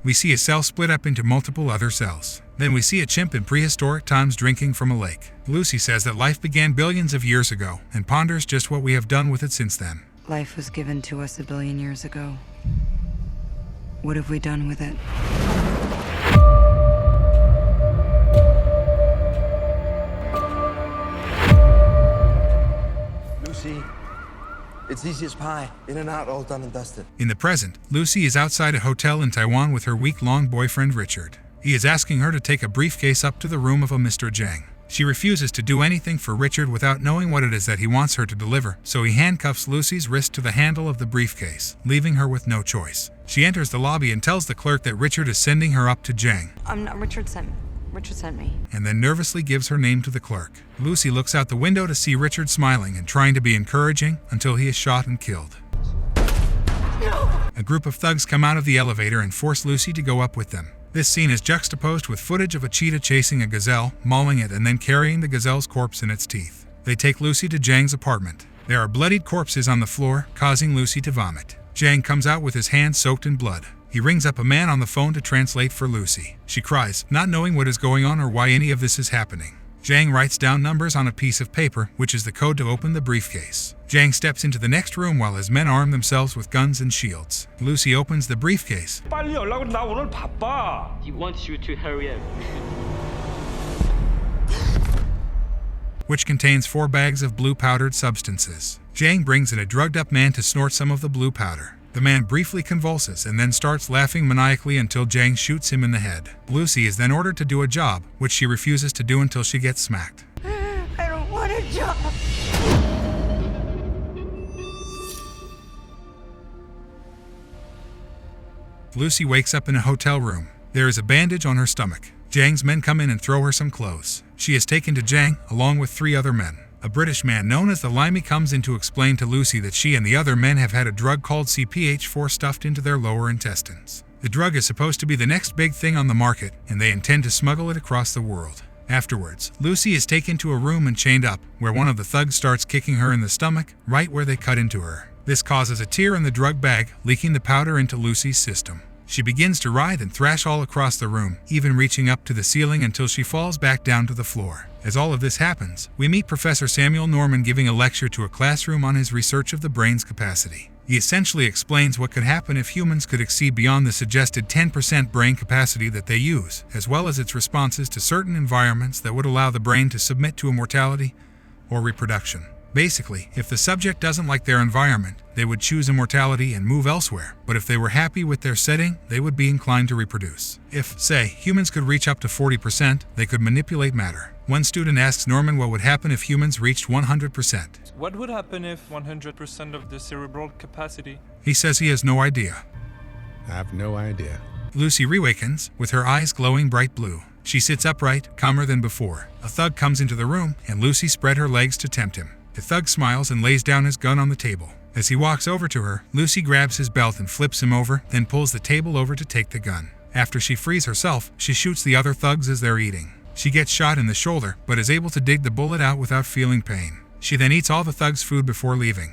We see a cell split up into multiple other cells. Then we see a chimp in prehistoric times drinking from a lake. Lucy says that life began billions of years ago and ponders just what we have done with it since then. Life was given to us a billion years ago. What have we done with it? Lucy, it's easy as pie. In and out, all done and dusted. In the present, Lucy is outside a hotel in Taiwan with her week-long boyfriend Richard. He is asking her to take a briefcase up to the room of a Mr. Zhang. She refuses to do anything for Richard without knowing what it is that he wants her to deliver, so he handcuffs Lucy's wrist to the handle of the briefcase, leaving her with no choice. She enters the lobby and tells the clerk that Richard is sending her up to Zhang. Richard sent me. And then nervously gives her name to the clerk. Lucy looks out the window to see Richard smiling and trying to be encouraging until he is shot and killed. No! A group of thugs come out of the elevator and force Lucy to go up with them. This scene is juxtaposed with footage of a cheetah chasing a gazelle, mauling it, and then carrying the gazelle's corpse in its teeth. They take Lucy to Zhang's apartment. There are bloodied corpses on the floor, causing Lucy to vomit. Zhang comes out with his hands soaked in blood. He rings up a man on the phone to translate for Lucy. She cries, not knowing what is going on or why any of this is happening. Zhang writes down numbers on a piece of paper, which is the code to open the briefcase. Zhang steps into the next room while his men arm themselves with guns and shields. Lucy opens the briefcase. 빨리 연락을 나 오늘 바빠. He wants you to hurry up. Which contains 4 bags of blue powdered substances. Zhang brings in a drugged-up man to snort some of the blue powder. The man briefly convulses and then starts laughing maniacally until Zhang shoots him in the head. Lucy is then ordered to do a job, which she refuses to do until she gets smacked. I don't want a job. Lucy wakes up in a hotel room. There is a bandage on her stomach. Zhang's men come in and throw her some clothes. She is taken to Zhang, along with 3 other men. A British man known as the Limey comes in to explain to Lucy that she and the other men have had a drug called CPH4 stuffed into their lower intestines. The drug is supposed to be the next big thing on the market, and they intend to smuggle it across the world. Afterwards, Lucy is taken to a room and chained up, where one of the thugs starts kicking her in the stomach, right where they cut into her. This causes a tear in the drug bag, leaking the powder into Lucy's system. She begins to writhe and thrash all across the room, even reaching up to the ceiling until she falls back down to the floor. As all of this happens, we meet Professor Samuel Norman giving a lecture to a classroom on his research of the brain's capacity. He essentially explains what could happen if humans could exceed beyond the suggested 10% brain capacity that they use, as well as its responses to certain environments that would allow the brain to submit to immortality or reproduction. Basically, if the subject doesn't like their environment, they would choose immortality and move elsewhere, but if they were happy with their setting, they would be inclined to reproduce. If, say, humans could reach up to 40%, they could manipulate matter. One student asks Norman what would happen if humans reached 100%. What would happen if 100% of the cerebral capacity? He says he has no idea. I have no idea. Lucy reawakens, with her eyes glowing bright blue. She sits upright, calmer than before. A thug comes into the room, and Lucy spread her legs to tempt him. The thug smiles and lays down his gun on the table. As he walks over to her, Lucy grabs his belt and flips him over, then pulls the table over to take the gun. After she frees herself, she shoots the other thugs as they're eating. She gets shot in the shoulder, but is able to dig the bullet out without feeling pain. She then eats all the thugs' food before leaving.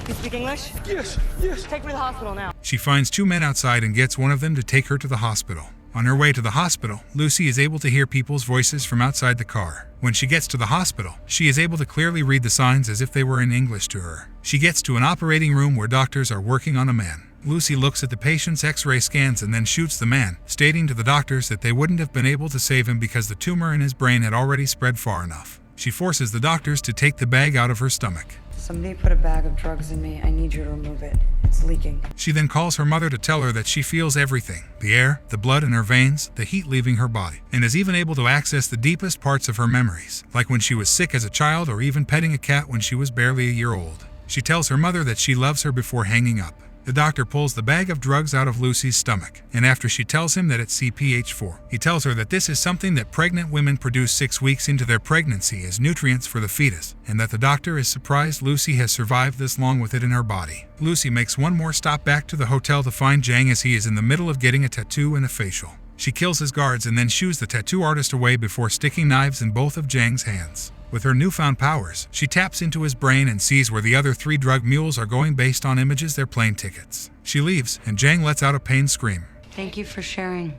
You speak English? Yes, yes. Take me to the hospital now. She finds 2 men outside and gets one of them to take her to the hospital. On her way to the hospital, Lucy is able to hear people's voices from outside the car. When she gets to the hospital, she is able to clearly read the signs as if they were in English to her. She gets to an operating room where doctors are working on a man. Lucy looks at the patient's x-ray scans and then shoots the man, stating to the doctors that they wouldn't have been able to save him because the tumor in his brain had already spread far enough. She forces the doctors to take the bag out of her stomach. Somebody put a bag of drugs in me. I need you to remove it. It's leaking. She then calls her mother to tell her that she feels everything, the air, the blood in her veins, the heat leaving her body, and is even able to access the deepest parts of her memories, like when she was sick as a child or even petting a cat when she was barely a year old. She tells her mother that she loves her before hanging up. The doctor pulls the bag of drugs out of Lucy's stomach, and after she tells him that it's CPH4, he tells her that this is something that pregnant women produce 6 weeks into their pregnancy as nutrients for the fetus, and that the doctor is surprised Lucy has survived this long with it in her body. Lucy makes one more stop back to the hotel to find Zhang as he is in the middle of getting a tattoo and a facial. She kills his guards and then shoos the tattoo artist away before sticking knives in both of Zhang's hands. With her newfound powers, she taps into his brain and sees where the other 3 drug mules are going based on images their plane tickets. She leaves, and Jang lets out a pained scream. Thank you for sharing.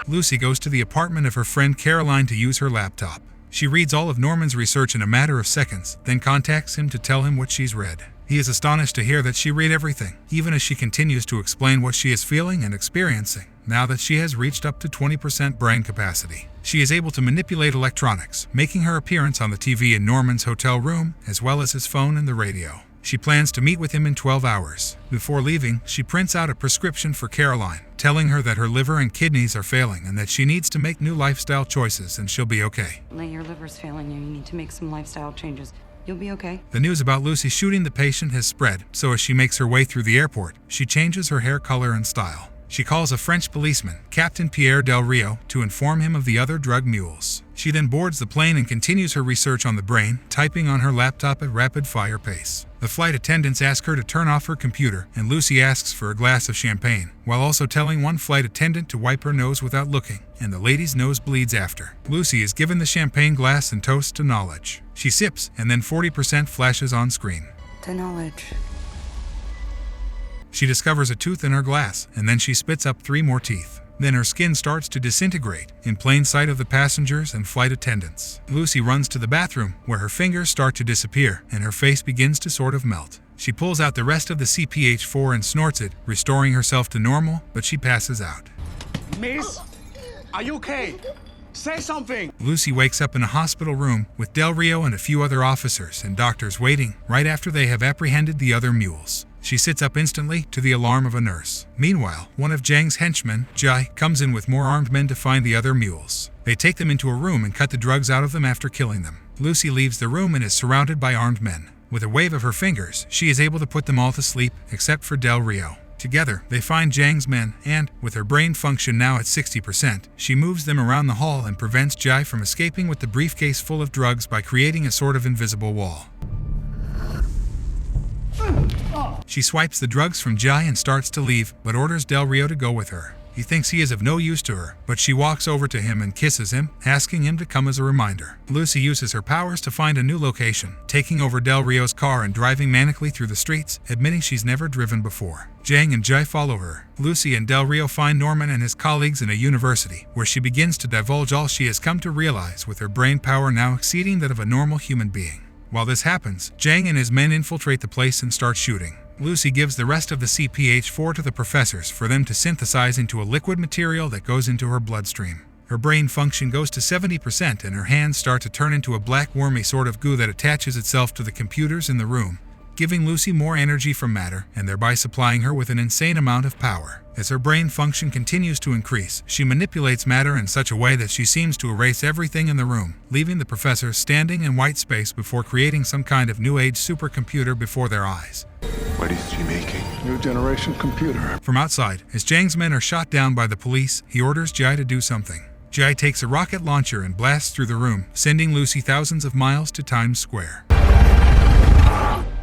Lucy goes to the apartment of her friend Caroline to use her laptop. She reads all of Norman's research in a matter of seconds, then contacts him to tell him what she's read. He is astonished to hear that she read everything, even as she continues to explain what she is feeling and experiencing. Now that she has reached up to 20% brain capacity, she is able to manipulate electronics, making her appearance on the TV in Norman's hotel room, as well as his phone and the radio. She plans to meet with him in 12 hours. Before leaving, she prints out a prescription for Caroline, telling her that her liver and kidneys are failing and that she needs to make new lifestyle choices and she'll be okay. Your liver's failing you. You need to make some lifestyle changes. You'll be okay. The news about Lucy shooting the patient has spread, so as she makes her way through the airport, she changes her hair color and style. She calls a French policeman, Captain Pierre Del Rio, to inform him of the other drug mules. She then boards the plane and continues her research on the brain, typing on her laptop at rapid-fire pace. The flight attendants ask her to turn off her computer, and Lucy asks for a glass of champagne, while also telling one flight attendant to wipe her nose without looking, and the lady's nose bleeds after. Lucy is given the champagne glass and toasts to knowledge. She sips, and then 40% flashes on screen. To knowledge. She discovers a tooth in her glass, and then she spits up 3 more teeth. Then her skin starts to disintegrate, in plain sight of the passengers and flight attendants. Lucy runs to the bathroom, where her fingers start to disappear, and her face begins to sort of melt. She pulls out the rest of the CPH-4 and snorts it, restoring herself to normal, but she passes out. Miss, are you okay? Say something! Lucy wakes up in a hospital room, with Del Rio and a few other officers and doctors waiting, right after they have apprehended the other mules. She sits up instantly, to the alarm of a nurse. Meanwhile, one of Jang's henchmen, Jai, comes in with more armed men to find the other mules. They take them into a room and cut the drugs out of them after killing them. Lucy leaves the room and is surrounded by armed men. With a wave of her fingers, she is able to put them all to sleep, except for Del Rio. Together, they find Jang's men, and, with her brain function now at 60%, she moves them around the hall and prevents Jai from escaping with the briefcase full of drugs by creating a sort of invisible wall. She swipes the drugs from Jai and starts to leave, but orders Del Rio to go with her. He thinks he is of no use to her, but she walks over to him and kisses him, asking him to come as a reminder. Lucy uses her powers to find a new location, taking over Del Rio's car and driving manically through the streets, admitting she's never driven before. Jang and Jai follow her. Lucy and Del Rio find Norman and his colleagues in a university, where she begins to divulge all she has come to realize, with her brain power now exceeding that of a normal human being. While this happens, Jang and his men infiltrate the place and start shooting. Lucy gives the rest of the CPH-4 to the professors for them to synthesize into a liquid material that goes into her bloodstream. Her brain function goes to 70% and her hands start to turn into a black wormy sort of goo that attaches itself to the computers in the room, giving Lucy more energy from matter and thereby supplying her with an insane amount of power. As her brain function continues to increase, she manipulates matter in such a way that she seems to erase everything in the room, leaving the professors standing in white space before creating some kind of new age supercomputer before their eyes. What is she making? New generation computer. From outside, as Jang's men are shot down by the police, he orders Jai to do something. Jai takes a rocket launcher and blasts through the room, sending Lucy thousands of miles to Times Square.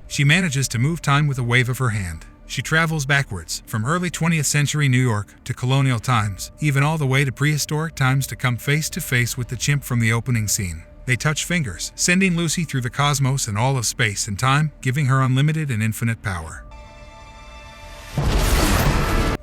She manages to move time with a wave of her hand. She travels backwards, from early 20th century New York to colonial times, even all the way to prehistoric times to come face to face with the chimp from the opening scene. They touch fingers, sending Lucy through the cosmos and all of space and time, giving her unlimited and infinite power.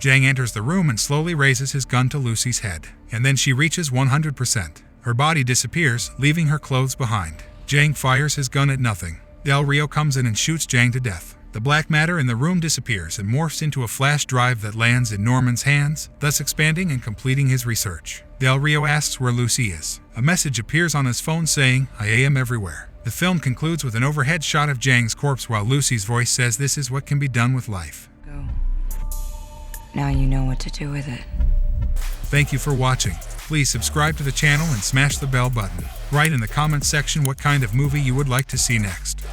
Jang enters the room and slowly raises his gun to Lucy's head, and then she reaches 100%. Her body disappears, leaving her clothes behind. Jang fires his gun at nothing. Del Rio comes in and shoots Jang to death. The black matter in the room disappears and morphs into a flash drive that lands in Norman's hands, thus expanding and completing his research. Del Rio asks where Lucy is. A message appears on his phone saying, "I am everywhere." The film concludes with an overhead shot of Jang's corpse while Lucy's voice says this is what can be done with life. Go. Now you know what to do with it. Thank you for watching. Please subscribe to the channel and smash the bell button. Write in the comments section what kind of movie you would like to see next.